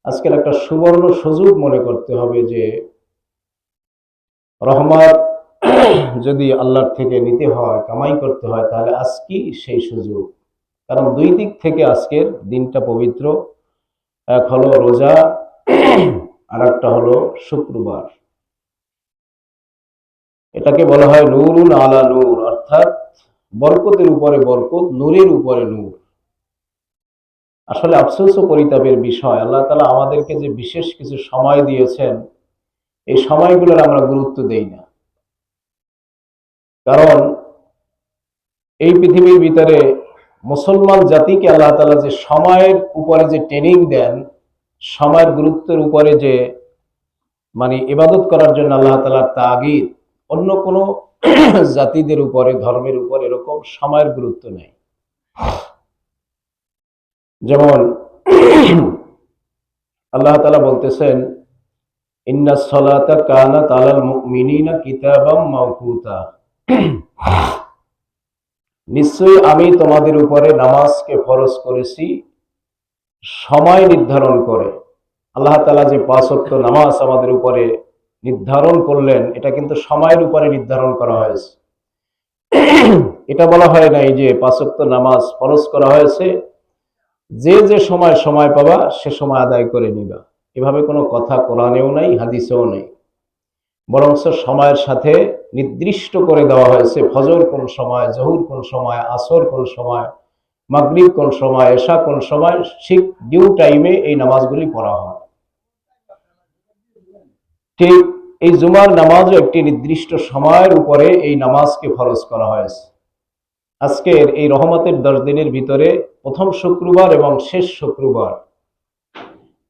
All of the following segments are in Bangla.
আজকের একটা সুবর্ণ সুযোগ মনে করতে হবে যে রহমত যদি আল্লাহর থেকে নিতে হয়, কামাই করতে হয়, তাহলে আজকেই সেই সুযোগ। কারণ দুই দিক থেকে আজকের দিনটা পবিত্র। এক হলো রোজা, আর একটা হলো শুক্রবার। এটাকে বলা হয় নূরুন আলা নূর, অর্থাৎ বরকতের উপরে বরকত, নূরের উপরে নূর। আসলে আফসোস ও পরিতাপের বিষয়, আল্লাহ তাআলা আমাদেরকে যে বিশেষ কিছু সময় দিয়েছেন, এই সময়গুলোর আমরা গুরুত্ব দেই না। কারণ এই পৃথিবীর ভিতরে মুসলমান জাতিকে আল্লাহ তাআলা যে সময়ের উপরে যে ট্রেনিং দেন, সময়ের গুরুত্বের উপরে যে ইবাদত করার জন্য আল্লাহ তাআলার তাগিদ, অন্য কোনো জাতিদের উপরে, ধর্মের উপরে এরকম সময়ের গুরুত্ব নেই। যেমন আল্লাহ তাআলা বলতেছেন, ইন্নাস সালাতা কানাত আলাল মুমিনিনা কিতাবাম মাওকুতা, নিশ্চয়ই আমি তোমাদের উপরে নামাজকে ফরজ করেছি সময় নির্ধারণ করে। আল্লাহ তাআলা যে 5 ওয়াক্ত নামাজ আমাদের উপরে নির্ধারণ করলেন, এটা কিন্তু সময়ের উপরে নির্ধারণ করা হয়েছে। এটা বলা হয় নাই যে 5 ওয়াক্ত নামাজ ফরজ করা হয়েছে, যে যে সময় সময় পাবা সে সময় আদায় করে নিবা। এভাবে কোনো কথা কোরআনেও নাই, হাদিসেও নেই। বরং সময়ের সাথে নির্দিষ্ট করে দেওয়া হয়েছে, ফজর কোন সময়, জহুর কোন সময়, আসর কোন সময়, মাগরিব কোন সময়, এশা কোন সময়, ঠিক ডিউ টাইমে এই নামাজগুলি পড়া হয়। ঠিক এই জুমার নামাজও একটি নির্দিষ্ট সময়ের উপরে এই নামাজকে ফরজ করা হয়েছে। আজকের এই রহমতের 10 দিনের ভিতরে প্রথম শুক্রবার এবং শেষ শুক্রবার,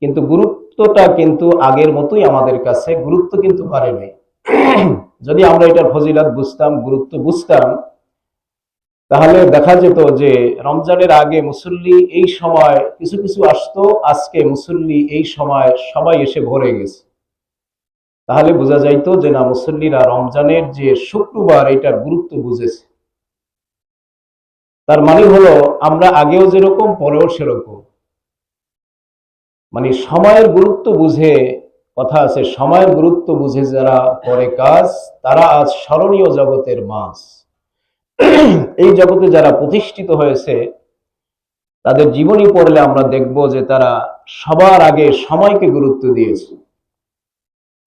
কিন্তু গুরুত্বটা কিন্তু আগের মতোই আমাদের কাছে, গুরুত্ব কিন্তু বাড়েনি। যদি আমরা এটার ফজিলত বুঝতাম, গুরুত্ব বুঝতাম, তাহলে দেখা যেত যে রমজানের আগে মুসল্লি এই সময় কিছু কিছু আসতো, আজকে মুসল্লি এই সময় সবাই এসে ভরে গেছে। তাহলে বোঝা যাইতো যে না, মুসল্লিরা রমজানের যে শুক্রবার এটার গুরুত্ব বুঝেছে। তার মানে হলো আমরা আগেও যেরকম, পরেও সেরকম। সময়ের গুরুত্ব বুঝে, কথা আছে, সময়ের গুরুত্ব বুঝে যারা করে কাজ, তারা আজ স্মরণীয় জগতের মাছ। এই জগতে যারা প্রতিষ্ঠিত হয়েছে, তাদের জীবনী পড়লে আমরা দেখব যে তারা সবার আগে সময়কে গুরুত্ব দিয়েছে।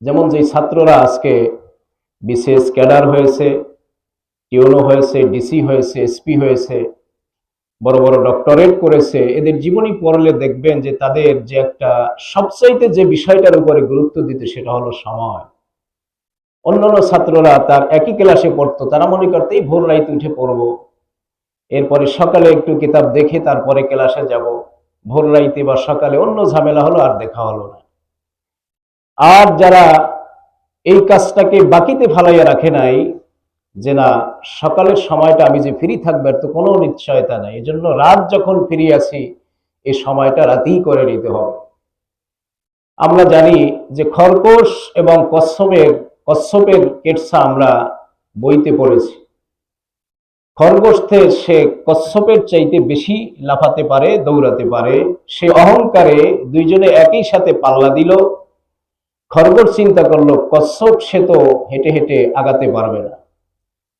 যেমন যে ছাত্ররা আজকে বিশেষ ক্যাডার হয়েছে, টিওনো হয়েছে, ডিসি হয়েছে, এসপি হয়েছে, বড় বড় ডক্টরেট করেছে, এদের জীবনী পড়লে দেখবেন যে তাদের যে একটা সবচাইতে যে বিষয়টার উপরে গুরুত্ব দিত, সেটা হলো সময়। অন্যান্য ছাত্ররা তার একই ক্লাসে পড়তো, তারা মনে করতেই ভোর রাইতে উঠে পড়বো, এরপরে সকালে একটু কিতাব দেখে তারপরে ক্লাসে যাব, ভোর রাইতে বা সকালে অন্য ঝামেলা হলো, আর দেখা হলো না। আর যারা এই কাজটাকে বাকিতে ফালাইয়া রাখে নাই, যে না, সকালের সময়টা আমি যে ফ্রি থাকবে তো কোনো নিশ্চয়তা নাই, এজন্য রাত যখন ফ্রি আছি এই সময়টা রাতেই করে নিতে হবে। আমরা জানি যে খরগোশ এবং কচ্ছপের কেটসা আমরা বইতে পড়েছি। খরগোশ সে কচ্ছপের চাইতে বেশি লাফাতে পারে, দৌড়াতে পারে। সে অহংকারে দুইজনে একই সাথে পাল্লা দিল। খরগোশ চিন্তা করলো, কচ্ছপ সে তো হেঁটে হেঁটে আগাতে পারবে না,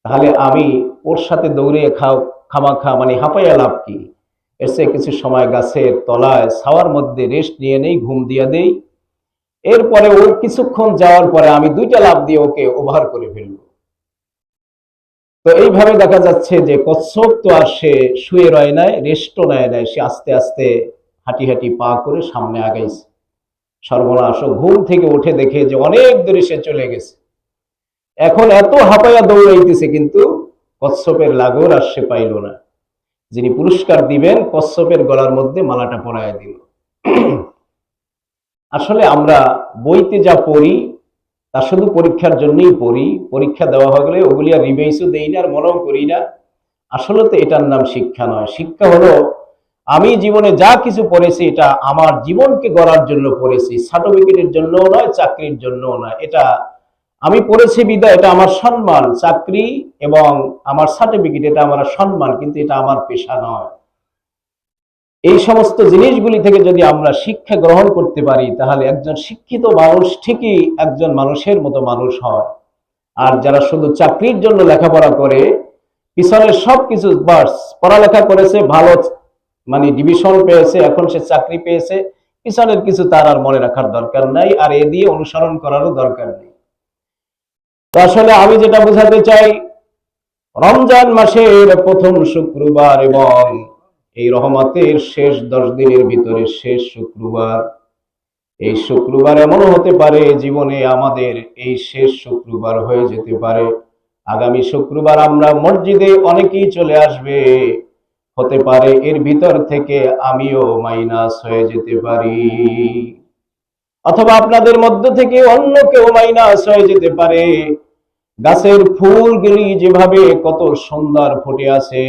তাহলে আমি ওর সাথে দৌড়ে খামাখা হাঁপাইয়া লাভ কি? এর চেয়ে কিছু সময় গাছের তলায় ছাওয়ার মধ্যে রেস্ট নিয়ে নেই, ঘুম দিয়ে দেই, এরপরে ওর কিছুক্ষণ যাওয়ার পরে আমি 2টা লাফ দিয়ে ওকে ওভার করে ফেলবো। তো এইভাবে দেখা যাচ্ছে যে কচ্ছপ তো আর সে শুয়ে রয় নাই, রেস্টও নেয় নাই, সে আস্তে আস্তে হাঁটি হাঁটি পা করে সামনে আগাইছে। সর্বনাশ, ঘুম থেকে উঠে দেখে যে অনেক দূরে সে চলে গেছে। এখন এত হাঁপাইয়া দৌড়াইতেছে, কিন্তু কচ্ছপের লাগর আর সে পাইল না। যিনি পুরস্কার দিবেন, কচ্ছপের গলার মধ্যে মালাটা পরাইয়া দিল। আসলে আমরা বইতে যা পড়ি তা শুধু পরীক্ষার জন্যই পড়ি, পরীক্ষা দেওয়া হয়ে গেলে ওগুলি আর রিভাইজও দেই না, আর মনেও করি না। আসলে তো এটার নাম শিক্ষা নয়। শিক্ষা হলো আমি জীবনে যা কিছু পড়েছি, এটা আমার জীবনকে গড়ার জন্য পড়েছি, সার্টিফিকেটের জন্যও নয়, চাকরির জন্যও নয়। এটা আমি পড়েছি বিদায়, এটা আমার সম্মান। চাকরি এবং আমার সার্টিফিকেট, এটা আমার সম্মান, কিন্তু এটা আমার পেশা নয়। এই সমস্ত জিনিসগুলি থেকে যদি আমরা শিক্ষা গ্রহণ করতে পারি, তাহলে একজন শিক্ষিত মানুষ ঠিকই একজন মানুষের মতো মানুষ হয়। আর যারা শুধু চাকরির জন্য লেখাপড়া করে, পিছনের সবকিছু বাস, পড়ালেখা করেছে, ভালো মানে ডিভিশন পেয়েছে, এখন সে চাকরি পেয়েছে, পিছনের কিছু তার আর মনে রাখার দরকার নাই, আর এ দিয়ে অনুসরণ করারও দরকার নেই। তো আসলে আমি যেটা বোঝাতে চাই, রমজান মাসের প্রথম শুক্রবার এবং এই রহমতের শেষ 10 দিনের ভিতরে শেষ শুক্রবার, এই শুক্রবার এমনও হতে পারে জীবনে আমাদের এই শেষ শুক্রবার হয়ে যেতে পারে। আগামী শুক্রবার আমরা মসজিদে অনেকেই চলে আসবে, হতে পারে এর ভিতর থেকে আমিও মাইনাস হয়ে যেতে পারি, অথবা আপনাদের মধ্য থেকে অন্য কেউ মাইনাস হয়ে যেতে পারে। গাছের ফুলগুলি যেভাবে কত সুন্দর ফুটে আছে,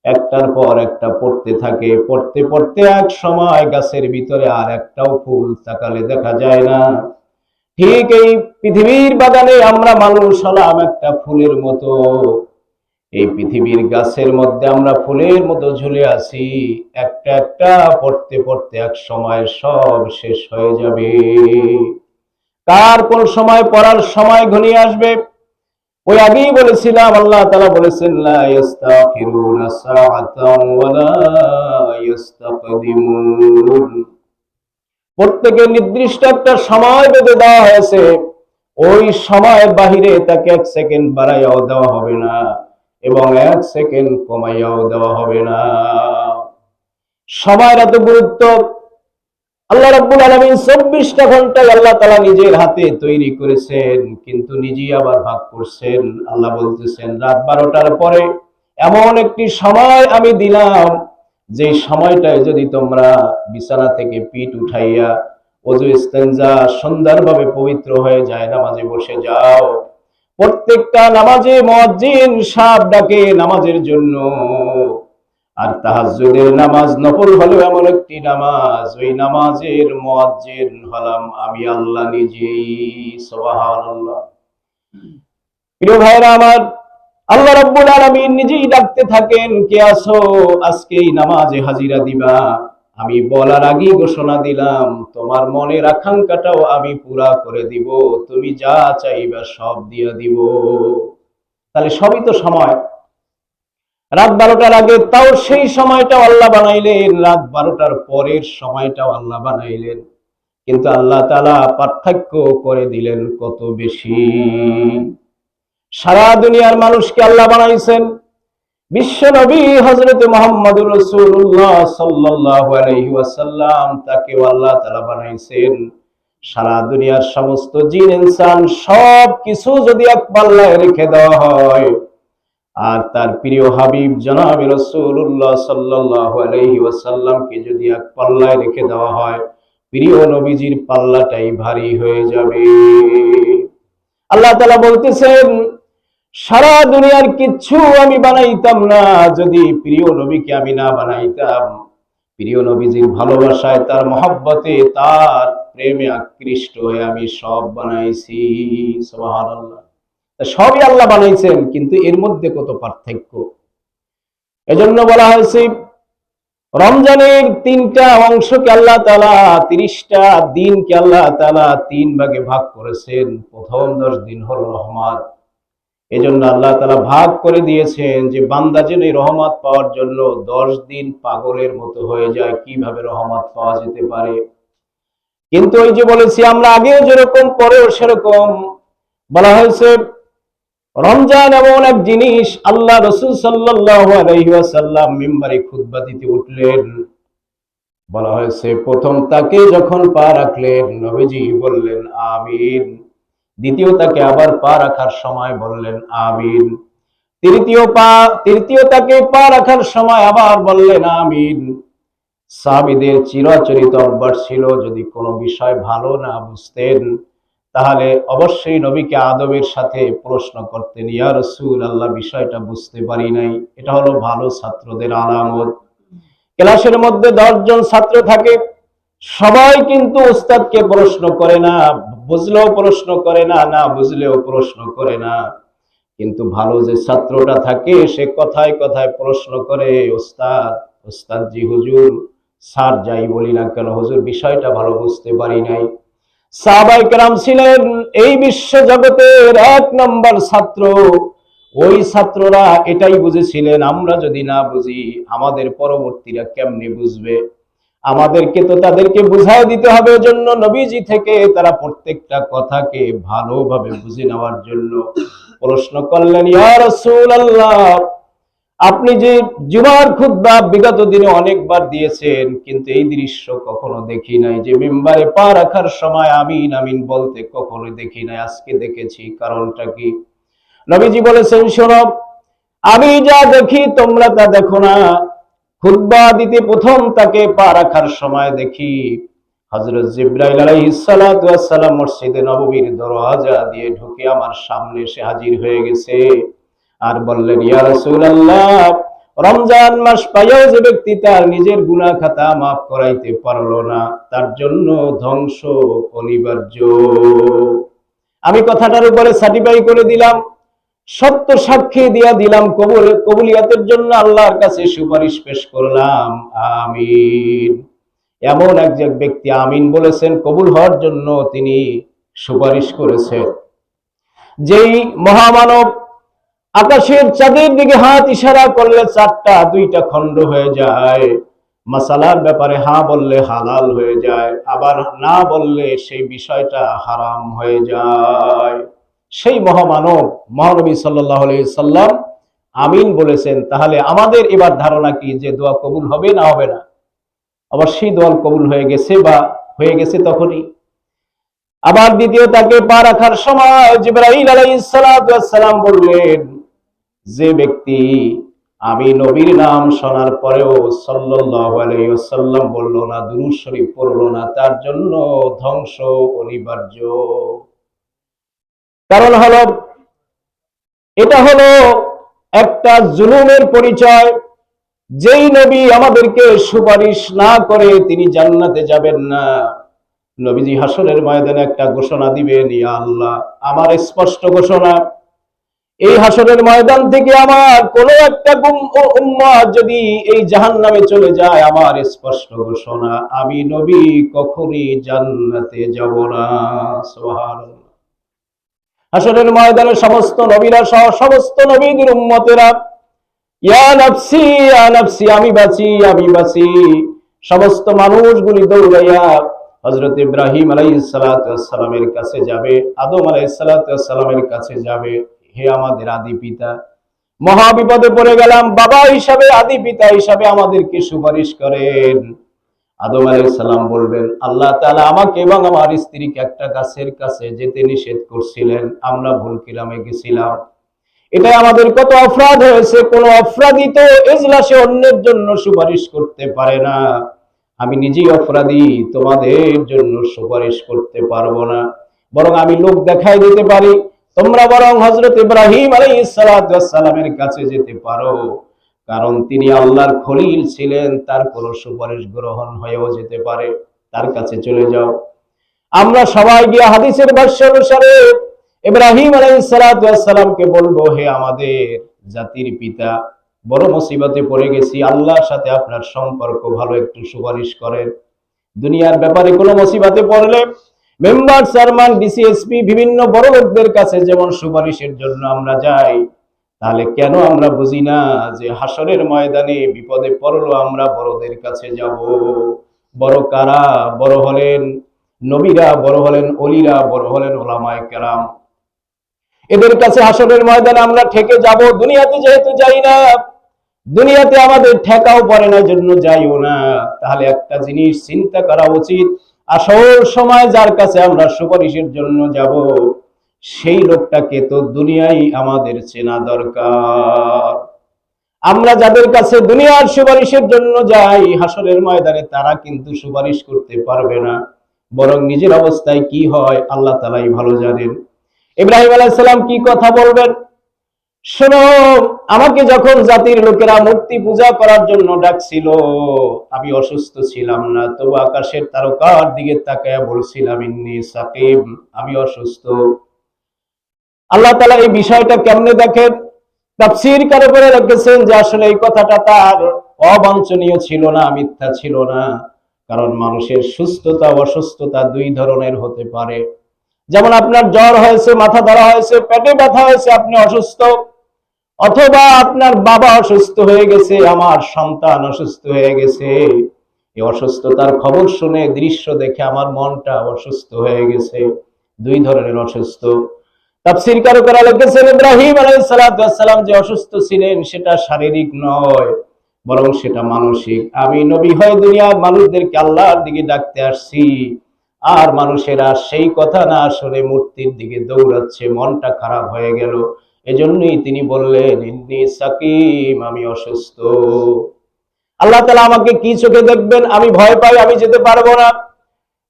একটার পর একটা পড়তে থাকে, পড়তে পড়তে এক সময় গাছের ভিতরে আর একটাও ফুল তাকালে দেখা যায় না। ঠিক এই পৃথিবীর বাগানে আমরা মানুষ হলাম একটা ফুলের মতো। এই পৃথিবীর গাছের মধ্যে আমরা ফুলের মতো ঝুলে আছি, একটা একটা পড়তে পড়তে এক সময় সব শেষ হয়ে যাবে। কার কোন সময় পড়ার সময় ঘনিয়ে আসবে, ওই আগেই বলেছিলাম, আল্লাহ তাআলা বলেছেন লা ইস্তাখিরুনা সাআতান ওয়া লা ইস্তাকদিমুন। প্রত্যেকের নির্দিষ্ট একটা সময় বেঁধে দেওয়া হয়েছে, ওই সময়ের বাহিরে তাকে 1 সেকেন্ড বাড়াইয়াও দেওয়া হবে না এবং 1 সেকেন্ড কমাইয়াও দেওয়া হবে না। সময়ের এত গুরুত্ব, আল্লাহ রাব্বুল আলামিন 24টা ঘন্টায় আল্লাহ তাআলা নিজের হাতে তৈরি করেছেন, কিন্তু নিজেই আবার ভাগ করছেন। আল্লাহ বলতেছেন রাত 12টার পরে এমন একটি সময় আমি দিলাম, যে সময়টায় যদি তোমরা বিছানা থেকে পিঠ উঠাইয়া ওযু ইস্তেনজা সুন্দরভাবে পবিত্র হয়ে যায় নামাজে বসে যাও। প্রত্যেকটা নামাজে মুয়াজ্জিন সাপ ডাকে নামাজের জন্য। আর তাহাজ্জুদের নামাজ নফল হলো এমন একটি নামাজ, ওই নামাজের মুয়াজ্জিন হলাম আমি আল্লাহ নিজেই। সুবহানাল্লাহ। প্রিয় ভাইরা আমার, আল্লাহ রাব্বুল আলামিন নিজেই ডাকতে থাকেন, কে আছো আজকে এই নামাজে হাজিরা দিবা। আমি বলার আগেই ঘোষণা দিলাম, তোমার মনের আকাঙ্ক্ষাটাও আমি পুরা করে দিব, তুমি যা চাইবা সব দিয়ে দিব। তাহলে সবই তো সময়। রাত 12টার আগে তাও সেই সময়টাও আল্লাহ বানাইলেন, রাত 12টার পরের সময়টাও আল্লাহ বানাইলেন, কিন্তু আল্লাহ তাআলা পার্থক্য করে দিলেন কত বেশি। সারা দুনিয়ার মানুষকে আল্লাহ বানাইছেন, বিশ্ব নবী হযরত মুহাম্মদুর রাসূলুল্লাহ সাল্লাল্লাহু আলাইহি ওয়াসাল্লাম, তাকেও আল্লাহ তাআলা বানাইছেন। সারা দুনিয়ার সমস্ত জিন ইনসান সব কিছু যদি এক পাল্লায় রেখে দেওয়া হয়, আর তার প্রিয় হাবিব জনাব রাসূলুল্লাহ সাল্লাল্লাহু আলাইহি ওয়াসাল্লামকে যদি এক পাল্লায় রেখে দেওয়া হয়, প্রিয় নবীজির পাল্লাটাই ভারী হয়ে যাবে। আল্লাহ তাআলা বলতেছেন, সারা দুনিয়ার কিচ্ছু আমি বানাইতাম না যদি প্রিয় নবীকে আমি না বানাইতাম। প্রিয় নবীজির ভালোবাসায়, তার মহব্বতে, তার প্রেমে আকৃষ্ট হয়ে আমি সব বানাইছি। সুবহানাল্লাহ। সবই আল্লাহ বানাইছেন, কিন্তু এর মধ্যে কত পার্থক্য। এজন্য বলা হয়েছে রমজানের 3টা অংশকে আল্লাহ তাআলা, 30টা দিনকে আল্লাহ তাআলা 3 ভাগে ভাগ করেছেন। প্রথম 10 দিন হলো রহমত। এজন্য আল্লাহ তাআলা ভাগ করে দিয়েছেন যে বান্দা যেন এই রহমত পাওয়ার জন্য 10 দিন পাগলের মতো হয়ে যায়, কিভাবে রহমত পাওয়া যেতে পারে। কিন্তু ওই যে বলেছি আমরা আগেও যেরকম পরেও সেরকম, বলা হয়েছে রমজান এমন এক জিনিস, আল্লাহ রাসূল সাল্লাল্লাহু আলাইহি ওয়াসাল্লাম মিম্বারে খুতবা দিতে উঠলেন, বলা হয়েছে প্রথম তাকে যখন পা রাখলেন নবীজি বললেন আমিন। দ্বিতীয় তাকে আবার পা রাখার সময় বললেন আমিন। তৃতীয় তাকে পা রাখার সময় আবার বললেন আমিন। সাহাবীদের চিরাচরিত অভ্যাস ছিল, যদি কোনো বিষয় ভালো না বুঝতেন তাহলে অবশ্যই নবীকে আদবের সাথে প্রশ্ন করতেন, ইয়া রাসূলুল্লাহ বিষয়টা বুঝতে পারি নাই। এটা হলো ভালো ছাত্রদের আলামত। ক্লাসের মধ্যে 10 জন ছাত্র থাকে, সবাই কিন্তু উস্তাদকে প্রশ্ন করে না, বুঝলেও প্রশ্ন করে না, না বুঝলেও প্রশ্ন করে না। কিন্তু ভালো যে ছাত্রটা থাকে সে কথায় কথায় প্রশ্ন করে, উস্তাদ, উস্তাদ জি হুজুর স্যার যাই বলি না কেন হুজুর বিষয়টা ভালো বুঝতে পারি নাই। সাহাবায়ে কেরাম ছিলেন এই বিশ্ব জগতের 1 নম্বর ছাত্র। ওই ছাত্ররা এটাই বুঝেছিলেন আমরা যদি না বুঝি আমাদের পরবর্তীরা কেমনে বুঝবে, আমাদেরকে তো তাদেরকে বুঝায় দিতে হবে। জন্য নবীজি থেকে তারা প্রত্যেকটা কথাকে ভালোভাবে বুঝে নেওয়ার জন্য প্রশ্ন করলেন, ইয়া রাসূলুল্লাহ, আপনি যে জুমার খুতবা বিগত দিনে অনেকবার দিয়েছেন, কিন্তু এই দৃশ্য কখনো দেখি নাই যে মিম্বারে পা রাখার সময় আমিন আমিন বলতে কখনো দেখি নাই, আজকে দেখেছি, কারণটা কি? নবীজি বলেছেন, শোনো, আমি যা দেখি তোমরা তা দেখো না। খুতবা দিতে প্রথম তাকে পা রাখার সময় দেখি হযরত জিবরাইল আলাইহিস সালাতু ওয়াস সালাম মসজিদে নববীর দরওয়াজা দিয়ে ঢুকে আমার সামনে এসে হাজির হয়ে গেছে আর বললেন, ইয়া রাসূলুল্লাহ, রমজান মাস পাইয়াও যে ব্যক্তি তার নিজের গুনাহ খাতা মাফ করাইতে পারলো না, তার জন্য ধ্বংস অনিবার্য। আমি কথাটার উপরে সার্টিফাই করে দিলাম, সত্য সাক্ষী দিয়া দিলাম, কবুলিয়াতের জন্য আল্লাহর কাছে সুপারিশ পেশ করলাম, আমিন। এমন একজন ব্যক্তি আমিন বলেছেন, কবুল হওয়ার জন্য তিনি সুপারিশ করেছেন। যেই মহামানব আকাশের চাঁদের দিকে হাত ইশারা করলে 4টা 2টা খণ্ড হয়ে যায়, মাসালার ব্যাপারে হা বললে হালাল হয়ে যায়, আবার না বললে সেই বিষয়টা হারাম হয়ে যায়, সেই মহামানব মহানবী সাল্লাল্লাহু আলাইহি সাল্লাম আমিন বলেছেন। তাহলে আমাদের এবার ধারণা কি যে দোয়া কবুল হবে না হবে না? অবশ্যই দোয়া কবুল হয়ে গেছে বা হয়ে গেছে তখনই। আবার দ্বিতীয় তাকে পা রাখার সময় জিবরাইল আলাইহিস সালাতু ওয়াস সালাম বললেন, যে ব্যক্তি আমি নবীর নাম শোনার পরেও সাল্লাল্লাহু আলাইহি ওয়াসাল্লাম বলল না, দুরূদ শরীফ পড়ল না, তার জন্য ধ্বংস অনিবার্য। কারণ হলো, এটা হলো একটা জুলুমের পরিচয়। যেই নবী আমাদেরকে সুপারিশ না করে তিনি জান্নাতে যাবেন না। নবীজি হাসরের ময়দানে একটা ঘোষণা দিবেন, ইয়া আল্লাহ, আমার স্পষ্ট ঘোষণা, এই হাসরের ময়দান থেকে আমার কোন একটা উম্মত যদি এই জাহান্নামে চলে যায়, আমার স্পষ্ট ঘোষণা, আমি নবী কখনই জান্নাতে যাব না। সুবহানাল্লাহ। হাসরের ময়দানে সমস্ত নবীরা সহ সমস্ত নবীদের উম্মতেরা ইয়া নাফসি ইয়া নাফসি, আমি বাঁচি আমি বাঁচি, সমস্ত মানুষগুলি দৌড়াইয়া হযরত ইব্রাহিম আলাইহিস সালাতু ওয়াস সালামের কাছে যাবে, আদম আলাইহিস সালাতু ওয়াস সালামের কাছে যাবে, হে আমাদের আদি পিতা, মহা বিপদে পড়ে গেলাম, বাবা হিসাবে আদি পিতা হিসাবে আমাদেরকে সুপারিশ করেন। আদম আলাইহিস সালাম বলবেন, আল্লাহ তাআলা আমাকে এবং আমার স্ত্রীকে একটা গাছের কাছে যেতে নিষেধ করছিলেন, আমরা ভুল কিরামে গেছিলাম, এটাই আমাদের কত অপরাধ হয়েছে। কোন অপরাধী তো এজলাসে অন্যের জন্য সুপারিশ করতে পারে না, আমি নিজেই অপরাধী, তোমাদের জন্য সুপারিশ করতে পারবো না, বরং আমি লোক দেখাই দিতে পারি, তোমরা বরং হযরত ইব্রাহিম আলাইহিস সালাতু ওয়াস সালামের কাছে যেতে পারো, কারণ তিনি আল্লাহর খলিল ছিলেন, তার কোনো সুপারিশ গ্রহণ হয়েও যেতে পারে, তার কাছে চলে যাও। আমরা সবাই গিয়ে হাদিসের ভাষ্য অনুসারে ইব্রাহিম আলাইহিস সালাতু ওয়াস সালামকে বলবো, হে আমাদের জাতির পিতা, বড় মুসিবতে পড়ে গেছি, আল্লাহর সাথে আপনার সম্পর্ক ভালো, একটু সুপারিশ করেন। দুনিয়ার ব্যাপারে কোনো মুসিবতে পড়লে মেম্বার, চেয়ারম্যান, ডিসিএসপি, বিভিন্ন বড় লোকদের কাছে যেমন সুপারিশের জন্য আমরা যাই, তাহলে কেন আমরা বুঝি না যে হাসরের ময়দানে বিপদে পড়লো আমরা বড়দের কাছে যাব? বড় কারা? বড় হলেন নবীরা, বড় হলেন ওলিরা, বড় হলেন ওলামায়ে কেরাম। এদের কাছে হাসরের ময়দানে আমরা ঠেকে যাব। দুনিয়াতে যেহেতু যাই না, দুনিয়াতে আমাদের ঠেকাও পড়ে না, জন্য যাইও না। তাহলে একটা জিনিস চিন্তা করা উচিত, আসল সময় যার কাছে আমরা সুপারিশের জন্য যাব, সেই লোকটাকে তো দুনিয়ায় আমাদের চেনা দরকার। আমরা যাদের কাছে দুনিয়ার সুপারিশের জন্য যাই, হাসরের ময়দানে তারা কিন্তু সুপারিশ করতে পারবে না, বরং নিজের অবস্থায় কি হয় আল্লাহ তাআলাই ভালো জানেন। ইব্রাহিম আলাইহিস সালাম কি কথা বলবেন? শোনো, আমাকে যখন জাতির লোকেরা মূর্তি পূজা করার জন্য ডাকছিল, আমি অসুস্থ ছিলাম না, তবু আকাশের তারকার দিকে তাকায়া বলছিলাম, ইন্নী সাকিম, আমি অসুস্থ। আল্লাহ তাআলা এই বিষয়টা কেমনে দেখেন? তাফসীরকারকেরা লিখেছেন যে আসলে এই কথাটা তার অবাঞ্ছনীয় ছিল না, মিথ্যা ছিল না। কারণ মানুষের সুস্থতা অসুস্থতা দুই ধরনের হতে পারে। যেমন আপনার জ্বর হয়েছে, মাথা ধরা হয়েছে, পেটে ব্যথা হয়েছে, আপনি অসুস্থ, অথবা আপনার বাবা অসুস্থ হয়ে গেছে, আমার সন্তান অসুস্থ হয়ে গেছে। এই অসুস্থতার খবর শুনে, দৃশ্য দেখে আমার মনটা অসুস্থ হয়ে গেছে। দুই ধরনের অসুস্থ। তাফসীরকারকেরা লিখেছেন ইব্রাহিম আলাইহিস সালাতু ওয়াস সালাম যে অসুস্থ ছিলেন সেটা শারীরিক নয়, বরং সেটা মানসিক। আমি নবী হয়ে দুনিয়ার মানুষদেরকে আল্লাহর দিকে ডাকতে আসছি, আর মানুষেরা সেই কথা না শুনে মূর্তির দিকে দৌড়াচ্ছে, মনটা খারাপ হয়ে গেল। এজন্যই তিনি বললেন ইন্নী সাকিম, আমি অসুস্থ। আল্লাহ তাআলা আমাকে কি চোখে দেখবেন, আমি ভয় পাই, আমি যেতে পারবো না।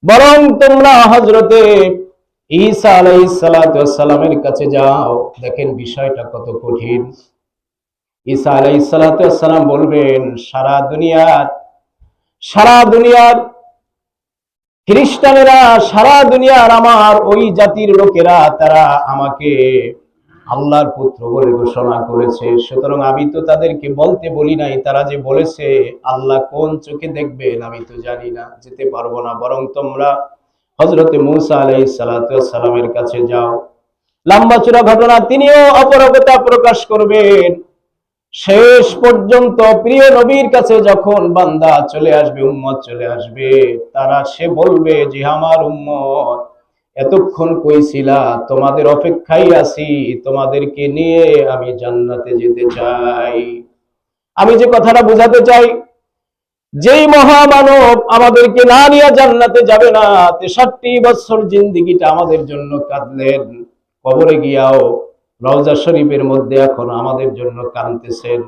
বরং তোমরা হযরতে ঈসা আলাইহিস সালাতু ওয়াস সালামের কাছে যাও। দেখেন বিষয়টা কত কঠিন। ঈসা আলাইহিস সালাতু ওয়াস সালাম বলবেন সারা দুনিয়ার খ্রিস্টানেরা, সারা দুনিয়ার আমার ওই জাতির লোকেরা, তারা আমাকে আল্লাহর পুত্র বলে ঘোষণা করেছে। সুতরাং আমি তো তাদেরকে বলতে বলি নাই, তারা যে বলেছে আল্লাহ কোন চোখে দেখবেন আমি তো জানি না, যেতে পারবো না। বরং তোমরা হযরতে মূসা আলাইহিস সালাতু ওয়াস সালামের কাছে যাও। লম্বা চূড়া ঘটনা, তিনিও অপারগতা প্রকাশ করবেন। শেষ পর্যন্ত প্রিয় নবীর কাছে যখন বান্দা চলে আসবে, উম্মত চলে আসবে, সে বলবে যে আমার উম্মত, এতক্ষণ কই ছিলা? তোমাদের অপেক্ষায় আছি, তোমাদেরকে নিয়ে আমি জান্নাতে যেতে চাই। আমি যে কথাটা বুঝাতে চাই, যেই মহামানব আমাদেরকে না নিয়ে জান্নাতে যাবে না, 63 বছর জিন্দেগিটা আমাদের জন্য কাঁদলেন, কবরে গিয়াও রওজা শরীফের মধ্যে এখন আমাদের জন্য কাঁদতেছেন।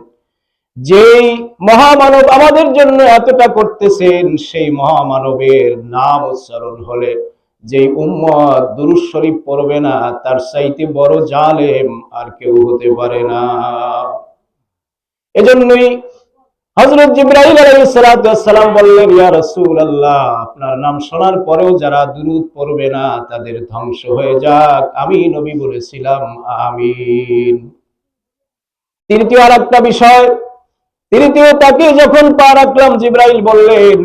যেই মহামানব আমাদের জন্য এতটা করতেছেন, সেই মহামানবের নাম উচ্চারণ হলে যেই উম্মত দুরূদ শরীফ পড়বে না, তার চাইতে বড় জালেম আর কেউ হতে পারে না। এজন্যই হযরত জিবরাইল আলাইহিস সালাতু ওয়াস সালাম বললেন, ইয়া রাসূলুল্লাহ, আপনার নাম শোনার পরেও যারা দুরূদ পড়বে না তাদের ধ্বংস হয়ে যাক। আমি নবী বলেছিলাম আমিন। তৃতীয় আরেকটা বিষয়, তৃতীয় তাকে যখন পা রাখলাম, জিবরাইল বললেন,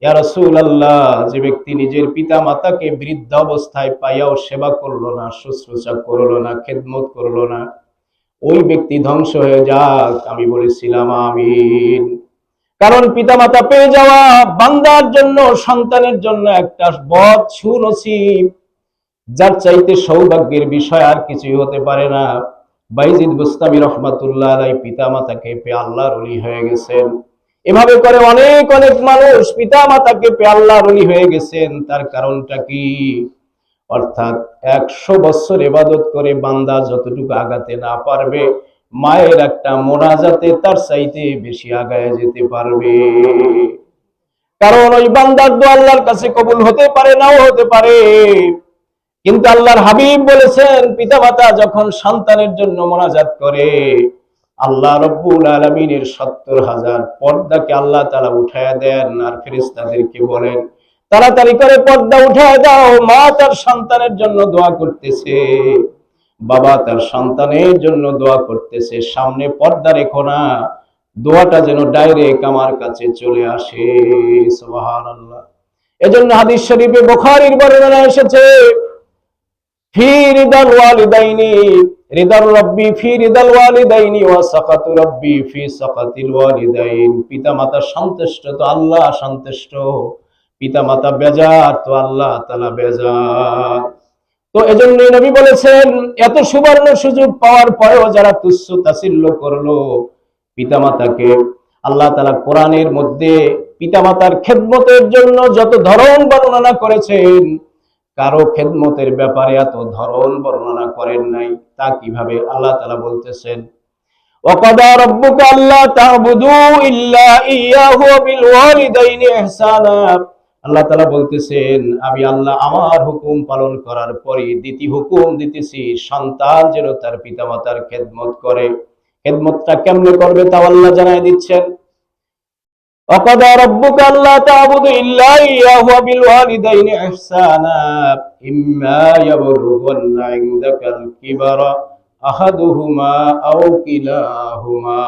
ইয়া রাসূলুল্লাহ, যে ব্যক্তি নিজের পিতা মাতাকে বৃদ্ধ অবস্থায় পাইয়াও সেবা করলো না, শুশ্রূষা করলো না, খেদমত করলো না, ওই ব্যক্তি ধ্বংস হয়ে যাক। আমি বলেছিলাম আমিন। কারণ পিতামাতা পেয়ে যাওয়া বান্দার জন্য, সন্তানের জন্য একটা বদ সুনসিব, যার চাইতে সৌভাগ্যের বিষয় আর কিছুই হতে পারে না। বাইজিদ বুস্তামি রহমাতুল্লাহ আলাইহি পিতামাতাকে পেয়ে আল্লাহর ওলি হয়ে গেছেন। এভাবে করে অনেক অনেক মানুষ পিতামাতাকে পেয়ে আল্লাহর ওলি হয়ে গেছেন। তার কারণটা কি? অর্থাৎ 100 বছর ইবাদত করে বান্দা যতটুকু আগাতে না পারবে, মায়ের একটা মোনাজাতে তার চাইতে বেশি আগায় যেতে পারবে। কারণ ওই বান্দার দোয়া আল্লাহর কাছে কবুল হতে পারে, নাও হতে পারে। কিন্তু আল্লাহর হাবিব বলেছেন, পিতামাতা যখন সন্তানের জন্য মোনাজাত করে, আল্লাহ রব্বুল আলামিনের 70,000 পর্দাকে আল্লাহ তাআলা উঠায়া দেন, আর ফেরেশতাদেরকে বলেন, তাড়াতাড়ি করে পর্দা উঠায় দাও। মা তার সন্তানের জন্য দোয়া করতেছে, বাবা তার সন্তানের জন্য দোয়া করতেছে, সামনে পর্দা রেখো না, দোয়াটা যেন ডাইরেক্ট আমার কাছে চলে আসে। সুবহানাল্লাহ। এজন্য হাদিস শরীফে বুখারীর বর্ণনা এসেছে, ফি রিদাল ওয়ালিদাইনি, রিদাল রাব্বি ফি রিদাল ওয়ালিদাইনি ওয়া সাকাতু রাব্বি ফি সাকাতিল ওয়ালিদাইন। পিতামাতা সন্তুষ্ট তো আল্লাহ সন্তুষ্ট, পিতামাতা বেজার তো আল্লাহ তাআলা বেজার। তো এজন্যই নবী বলেছেন, এত সুবর্ণ সুযোগ পাওয়ার পরেও যারা তুচ্ছ তাচ্ছিল্য করলো পিতামাতাকে, আল্লাহ তাআলা কোরআনের মধ্যে পিতামাতার খেদমতের জন্য যত ধরন বর্ণনা করেছেন, কারো খেদমতের ব্যাপারে এত ধরন বর্ণনা করেন নাই। তা কিভাবে? আল্লাহ তাআলা বলতেছেন, ওয়াকাদা রাব্বুকা আল্লা তা'বুদু ইল্লা ইয়াহু ওয়া বিল ওয়ালিদাইনি ইহসানা। আল্লাহ তাআলা বলতেছেন, আমি আল্লাহ আমার হুকুম পালন করার পরে দ্বিতীয় হুকুম দিতেছি, সন্তান যেন তার পিতামাতার খেদমত করে। খেদমতটা কেমনে করবে তা আল্লাহ জানায় দিচ্ছেন, وَقَضَى رَبُّكَ أَلَّا تَعْبُدُوا إِلَّا إِيَّاهُ وَبِالْوَالِدَيْنِ إِحْسَانًا إِمَّا يَبْلُغَنَّ عِندَكَ الْكِبَرَ আহাদুহুমা আও কিলাহুমা।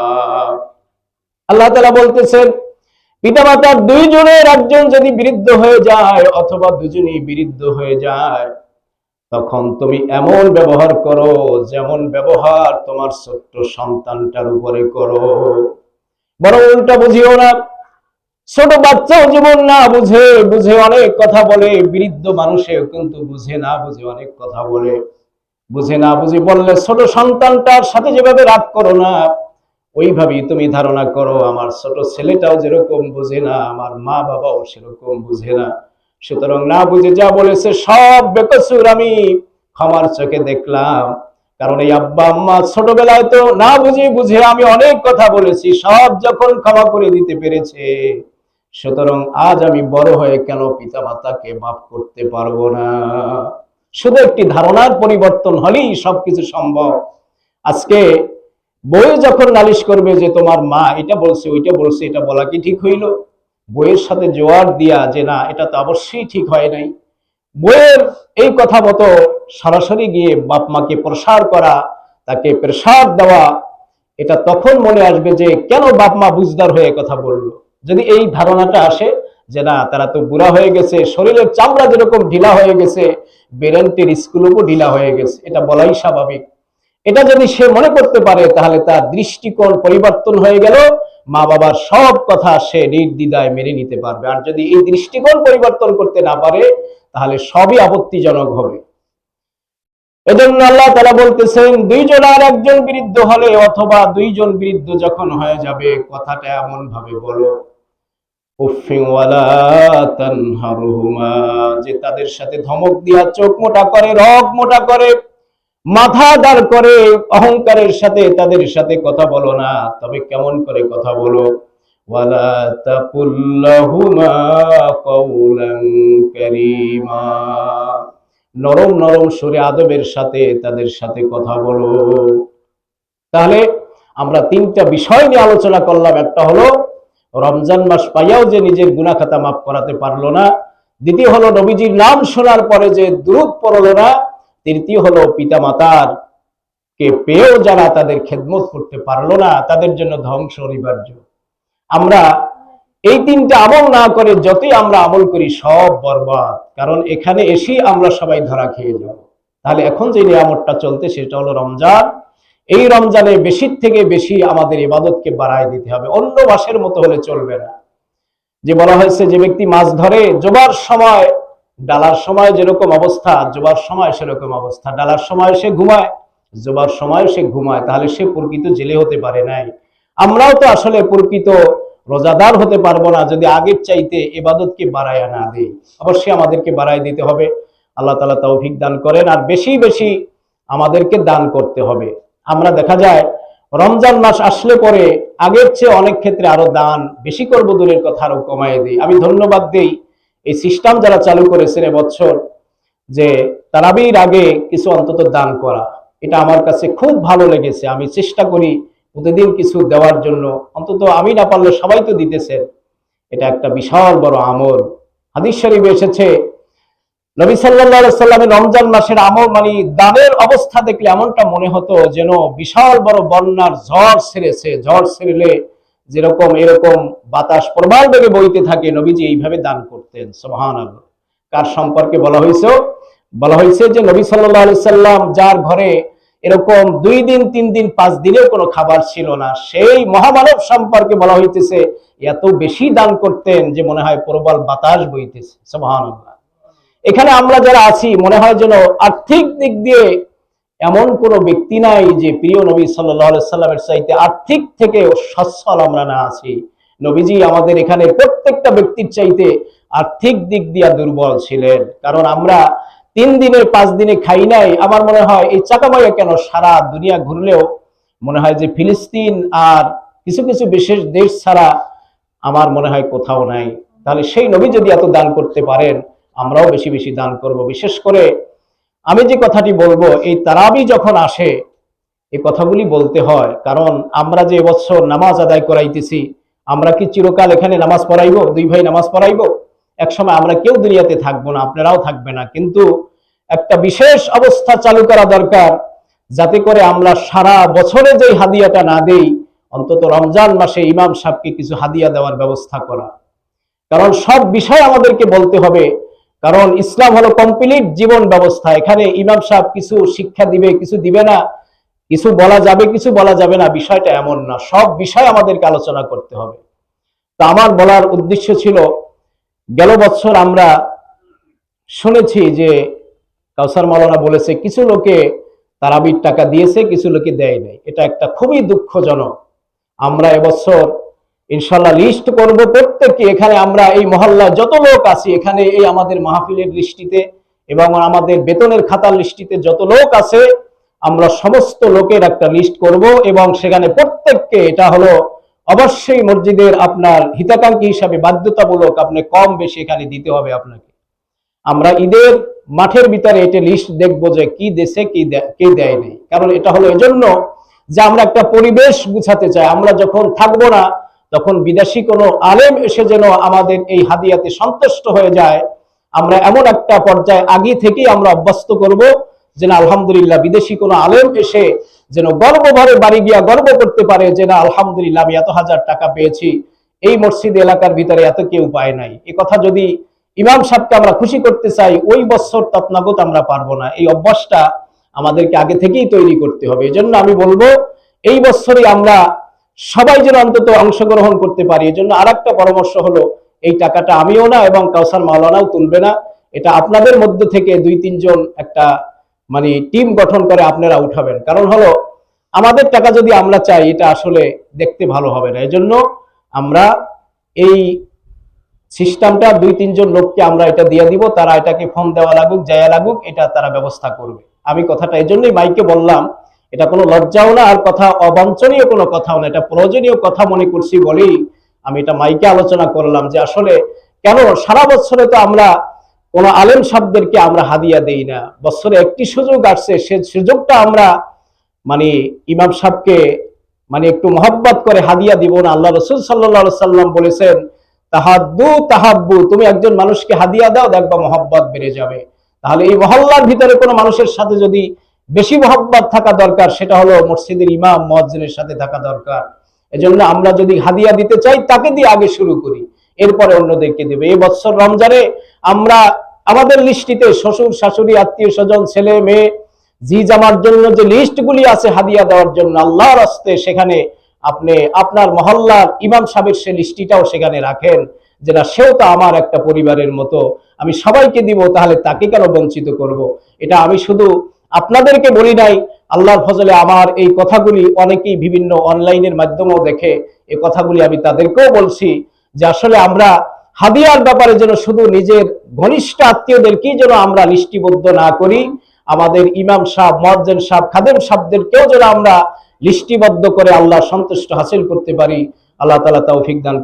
আল্লাহ তাআলা বলতেছেন, পিতামাতার দুইজনের একজন যদি বিরুদ্ধ হয়ে যায় অথবা দুজনেই বিরুদ্ধ হয়ে যায়, তখন তুমি এমন ব্যবহার করো যেমন ব্যবহার তোমার ছোট্ট সন্তানটার উপরে করো। বরং উল্টা বুঝিও না। ছোট বাচ্চাও জীবন না বুঝে বুঝে অনেক কথা বলে, বৃদ্ধ মানুষেও কিন্তু বুঝে না বুঝে অনেক কথা বলে। বুঝে না বুঝে বললে ছোট সন্তানটার সাথে যেভাবে রাগ করো না, ওইভাবেই তুমি ধারণা করো আমার ছোট ছেলেটাও যেরকম বুঝে না, আমার মা বাবাও সেরকম বুঝে না। সুতরাং না বুঝে যা বলেছে সব বেকসুর আমি ক্ষমার চোখে দেখলাম। কারণ এই আব্বা আম্মা ছোটবেলায় তো না বুঝে বুঝে আমি অনেক কথা বলেছি, সব যখন ক্ষমা করে দিতে পেরেছে, সুতরাং আজ আমি বড় হয়ে কেন পিতা মাতাকে মাফ করতে পারবো না? শুধু একটি ধারণার পরিবর্তন হলেই সবকিছু সম্ভব। আজকে বউ যখন নালিশ করবে যে তোমার মা এটা বলছে ওইটা বলছে, এটা বলা কি ঠিক হইল? বইয়ের সাথে জোয়ার দিয়া যে না এটা তো অবশ্যই ঠিক হয় নাই, বইয়ের এই কথা মতো সরাসরি গিয়ে বাপ মাকে প্রসার করা, তাকে প্রেসার দেওয়া, এটা তখন মনে আসবে যে কেন বাপ মা বুঝদার হয়ে কথা বললো। যদি এই ধারণাটা আসে যে না তারা তো বুড়া হয়ে গেছে, শরীরের চামড়া যেরকম ঢিলা হয়ে গেছে, বেরেন্টের স্কুলও ঢিলা হয়ে গেছে, এটা বলাই স্বাভাবিক। এটা যদি সে মনে করতে পারে তাহলে তার দৃষ্টিকোণ পরিবর্তন হয়ে গেল, মা বাবার সব কথা সে নির্দ্বিধায় মেনে নিতে পারবে। আর যদি এই দৃষ্টিকোণ পরিবর্তন করতে না পারে তাহলে সবই আপত্তিজনক হবে। এজন্য আল্লাহ তাআলা বলতেছেন, দুইজন আর একজন বিরুদ্ধ হলে অথবা দুইজন বিরুদ্ধ যখন হয়ে যাবে, কথাটা এমন ভাবে বলো উফিন ওয়ালা তানহারুহুমা, যে তাদের সাথে ধমক দিয়া চোখ মোটা করে, রগ মোটা করে, মাথা দাঁড় করে অহংকারের সাথে তাদের সাথে কথা বলো না। তবে কেমন করে কথা বলো? ওয়ালা তাকুল্লাহুমা কাওলান কারীমা, নরম নরম সুরে আদবের সাথে তাদের সাথে কথা বলো। তাহলে আমরা তিনটা বিষয় নিয়ে আলোচনা করলাম। একটা হলো রমজান মাস পাইয়াও যে নিজের গুনাহ খাতা মাফ করাতে পারলো না, দ্বিতীয় হলো নবীজির নাম শোনার পরে যে দুরূদ পড়লো না, তৃতীয় হলো পিতা মাতার কে পেয়েও যারা তাদের খেদমত করতে পারলো না, তাদের জন্য ধ্বংস অনিবার্য। আমরা এই তিনটা আমল না করে যতই আমরা আমল করি সব বরবাদ, কারণ এখানে এসেই আমরা সবাই ধরা খেয়ে যাব। তাহলে এখন যে নিয়ামতটা চলতে সেটা হলো রমজান। এই রমজানে বেশির থেকে বেশি আমাদের ইবাদতকে বাড়ায় দিতে হবে, অন্য মাসের মতো হলে চলবে না। যে বলা হয়েছে যে ব্যক্তি মাছ ধরে জোবার সময়, ডালার সময় যেরকম অবস্থা জোবার সময় সেরকম অবস্থা, ডালার সময় সে ঘুমায়, জোবার সময় সে ঘুমায়, তাহলে সে প্রকৃত জেলে হতে পারে নাই। আমরাও তো আসলে প্রকৃত রোজাদার হতে পারবো না যদি আগের চাইতে ইবাদতকে বাড়ায় না দেই। অবশ্যই আমাদেরকে বাড়ায় দিতে হবে। আল্লাহ তাআলা তৌফিক দান করেন। আর বেশি বেশি আমাদেরকে দান করতে হবে। আমরা দেখা যায় রমজান মাস আসলে পরে আগের চেয়ে অনেক ক্ষেত্রে আরো দান বেশি করব দূরের কথা আরো কমায় দিই। আমি ধন্যবাদ দেই এই সিস্টেম যারা চালু করেছেন এবছর, যে তারাবির আগে কিছু অন্তত দান করা, এটা আমার কাছে খুব ভালো লেগেছে। আমি চেষ্টা করি প্রতিদিন কিছু দেওয়ার জন্য, অন্তত আমি না পারলে সবাই তো দিতেছে, এটা একটা বিশাল বড় আমল। হাদিস শরীফে এসেছে নবী সাল্লাল্লাহু আলাইহি সাল্লামের রমজান মাসের আমল মানে দানের অবস্থা দেখলে এমনটা মনে হতো যেন বিশাল বড় বন্যার ঝড় ছেড়েছে। ঝড় ছেড়েলে যেরকম এরকম বাতাস প্রবল বেগে বইতে থাকে, নবীজি এইভাবে দান করতেন। সুবহানাল্লাহ। কার সম্পর্কে বলা হয়েছে? বলা হয়েছে যে নবী সাল্লাল্লাহু আলাইহি সাল্লাম যার ঘরে এরকম 2 দিন 3 দিন 5 দিনেও কোনো খাবার ছিল না, সেই মহামানব সম্পর্কে বলা হইতেছে এত বেশি দান করতেন যে মনে হয় প্রবল বাতাস বইতেছে। সুবহানাল্লাহ। এখানে আমরা যারা আছি মনে হয় যেন আর্থিক দিক দিয়ে এমন কোনো ব্যক্তি নাই যে প্রিয় নবী সাল্লাল্লাহু আলাইহি সাল্লামের চাইতে আর্থিক থেকে সচ্ছল আমরা না আছি। নবীজি আমাদের এখানে প্রত্যেকটা ব্যক্তির চাইতে আর্থিক দিক দিয়ে দুর্বল ছিলেন। কারণ আমরা 3 দিনে 5 দিনে খাই নাই। আমার মনে হয় এই চাকামাইয়া কেন সারা দুনিয়া ঘুরলেও মনে হয় যে ফিলিস্তিন আর কিছু কিছু বিশেষ দেশ ছাড়া আমার মনে হয় কোথাও নাই। তাহলে সেই নবী যদি এত দান করতে পারেন, আমরাও বেশি বেশি দান করব। বিশেষ করে আমি যে কথাটি বলবো, এই তারাবি যখন আসে এই কথাগুলি বলতে হয়, কারণ আমরা যে এবছর নামাজ আদায় করাইতেছি, আমরা কি চিরকাল এখানে নামাজ পড়াইবো? 2 ভাই নামাজ পড়াইবো? একসময় আমরা কেউ দুনিয়াতে থাকবো না, আপনারাও থাকবে না, কিন্তু একটা বিশেষ অবস্থা চালু করা দরকার যাতে করে আমরা সারা বছরে যে হাদিয়াটা না দেই, অন্তত রমজান মাসে ইমাম সাহেবকে কিছু হাদিয়া দেওয়ার ব্যবস্থা করা। কারণ সব বিষয় আমাদেরকে বলতে হবে, কারণ ইসলাম হলো কমপ্লিট জীবন ব্যবস্থা। এখানে ইমাম সাহেব কিছু শিক্ষা দিবে, কিছু দিবে না, কিছু বলা যাবে, কিছু বলা যাবে না, বিষয়টা এমন না। সব বিষয় আমাদেরকে আলোচনা করতে হবে। তা আমার বলার উদ্দেশ্য ছিল, গেল বছর আমরা শুনেছি যে কাউসার মাওলানা বলেছে কিছু লোকে তারাবির টাকা দিয়েছে, কিছু লোকে দেয় নাই। এটা একটা খুবই দুঃখজনক। আমরা এবছর ইনশাল্লাহ লিস্ট করব প্রত্যেককে। এখানে আমরা এই মহল্লায় যত লোক আছি, এখানে এই আমাদের মাহফিলের লিস্টিতে এবং আমাদের বেতনের খাতার লিস্টিতে যত লোক আছে, আমরা সমস্ত লোকের একটা লিস্ট করব এবং সেখানে প্রত্যেককে, এটা হলো অবশ্যই মসজিদের আপনার হিতাকাঙ্ক্ষী হিসাবে বাধ্যতামূলক, আপনি কম বেশি এখানে দিতে হবে আপনাকে। আমরা ঈদের মাঠের ভিতরে এটা লিস্ট দেখবো যে কি দেশে কি দেয় নেই। কারণ এটা হলো এজন্য যে আমরা একটা পরিবেশ গুছাতে চাই। আমরা যখন থাকবো না, তখন বিদেশি কোনো আলেম এসে যেন আমাদের এই হাদিয়াতে সন্তুষ্ট হয়ে যায়। আমরা এমন একটা পর্যায়ে আগে থেকেই আমরা অভ্যস্ত করব যে না, আলহামদুলিল্লাহ, বিদেশি কোনো আলেম এসে যেন গর্ব ভরে বাড়ি গিয়া গর্ব করতে পারে যে না, আলহামদুলিল্লাহ, আমি এত হাজার টাকা পেয়েছি, এই মসজিদ এলাকার ভিতরে এত কেউ পায় নাই। এ কথা যদি ইমাম সাহেবকে আমরা খুশি করতে চাই, ওই বছর তৎনাগত আমরা পারবো না। এই অভ্যাসটা আমাদেরকে আগে থেকেই তৈরি করতে হবে। এই জন্য আমি বলবো, এই বছরই আমরা সবাই যেন অন্তত অংশগ্রহণ করতে পারি। এই জন্য আর একটা পরামর্শ হলো, এই টাকাটা আমিও না এবং কাউসার মাওলানাও তুলবে না, এটা আপনাদের মধ্য থেকে 2-3 জন একটা মানে টিম গঠন করে আপনারা উঠাবেন। কারণ হলো, আমাদের টাকা যদি আমরা চাই, এটা আসলে দেখতে ভালো হবে না। এই জন্য আমরা এই সিস্টেমটা 2-3 জন লোককে আমরা এটা দিয়ে দিব, তারা এটাকে ফর্ম দেওয়া লাগুক, যায়া লাগুক, এটা তারা ব্যবস্থা করবে। আমি কথাটা এই জন্যই মাইকে বললাম, এটা কোনো লজ্জাও না, আর কথা অবাঞ্ছনীয় কোনো কথাও না, এটা প্রয়োজনীয় কথা মনে করছি বলেই আমি এটা মাইকে আলোচনা করলাম। যে আসলে কেন সারা বছরে তো আমরা কোন আলেম সাহেবদেরকে আমরা হাদিয়া দেই না, বছরে একটি সুযোগ আসছে, সে সুযোগটা আমরা মানে ইমাম সাহেবকে মানে একটু মহব্বত করে হাদিয়া দিব না। আল্লাহ রাসূল সাল্লাল্লাহু আলাইহি সাল্লাম বলেছেন, তাহাদ্দু তাহাব্বু, তুমি একজন মানুষকে হাদিয়া দাও, দেখবা মহব্বত বেড়ে যাবে। তাহলে এই মহল্লার ভিতরে কোনো মানুষের সাথে যদি বেশি মহব্বত থাকা দরকার, সেটা হলো মসজিদের ইমাম মুয়াজ্জিনের সাথে থাকা দরকার। এজন্য আমরা যদি হাদিয়া দিতে চাই, তাকে দিয়ে আগে শুরু করি, এরপরে অন্যদেরকে দেবে। এই বছর রমজানে আমরা আমাদের লিস্টিতে শ্বশুর শাশুড়ি আত্মীয় স্বজন ছেলে মেয়ে জি জামার জন্য যে লিস্টগুলি আছে হাদিয়া দেওয়ার জন্য, আল্লাহর রাস্তে সেখানে আপনি আপনার মহল্লার ইমাম সাহেবের সে লিস্টিটাও সেখানে রাখেন, যেটা সেও তো আমার একটা পরিবারের মতো, আমি সবাইকে দিব, তাহলে তাকে কেন বঞ্চিত করব। এটা আমি শুধু আপনাদেরকে বলি নাই, আল্লাহর ফজলে আমার এই কথাগুলি অনেকেই বিভিন্ন অনলাইনের মাধ্যমেও দেখে, এই কথাগুলি আমি তাদেরকেও বলছি যে আসলে আমরা হাদিয়ার ব্যাপারে যেন শুধু নিজের ঘনিষ্ঠ আত্মীয়দেরকেই যেন আমরা লিস্টিবদ্ধ না করি, আমাদের ইমাম সাহেব, মুয়াজ্জিন সাহেব, খাদেম সাহেবদেরকেও যেন আমরা লিস্টিবদ্ধ করে আল্লাহ সন্তুষ্ট হাসিল করতে পারি। আল্লাহ তাআলা তৌফিক দান